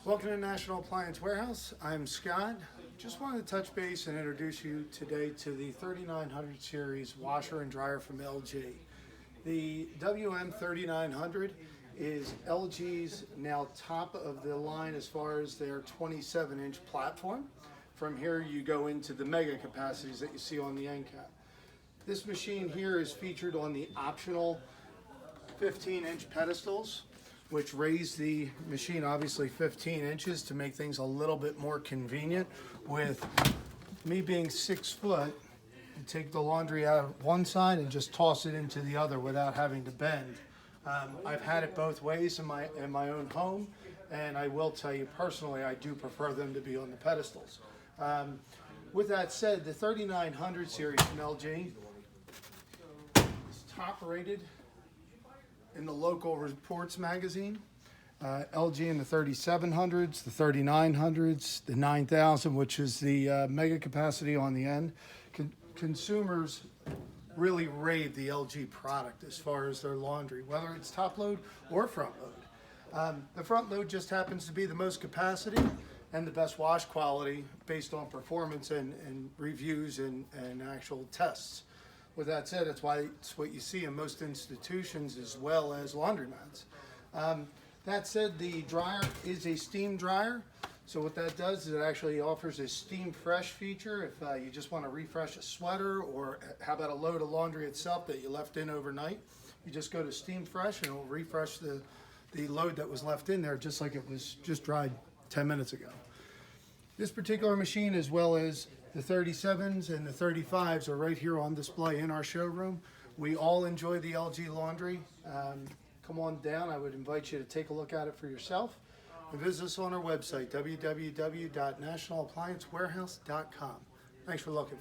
Welcome to National Appliance Warehouse. I'm Scott. Just wanted to touch base and introduce you today to the 3900 series washer and dryer from LG. The WM3900 is LG's now top of the line as far as their 27-inch platform. From here you go into the mega capacities that you see on the end cap. This machine here is featured on the optional 15-inch pedestals, which raise the machine obviously 15 inches to make things a little bit more convenient. With me being 6 foot, you take the laundry out of one side and just toss it into the other without having to bend. I've had it both ways in my own home, and I will tell you personally, I do prefer them to be on the pedestals. With that said, the 3900 series from LG is top rated in the local reports magazine. LG in the 3700s, the 3900s, the 9000, which is the mega capacity on the end. Consumers really rave the LG product as far as their laundry, whether it's top load or front load. The front load just happens to be the most capacity and the best wash quality based on performance and reviews and actual tests. With that said, it's what you see in most institutions as well as laundromats. That said, the dryer is a steam dryer. So what that does is it actually offers a steam fresh feature if you just want to refresh a sweater, or how about a load of laundry itself that you left in overnight. You just go to steam fresh and it will refresh the load that was left in there just like it was just dried 10 minutes ago. This particular machine, as well as the 37s and the 35s, are right here on display in our showroom. We all enjoy the LG laundry. Come on down. I would invite you to take a look at it for yourself. And visit us on our website, www.nationalappliancewarehouse.com. Thanks for looking.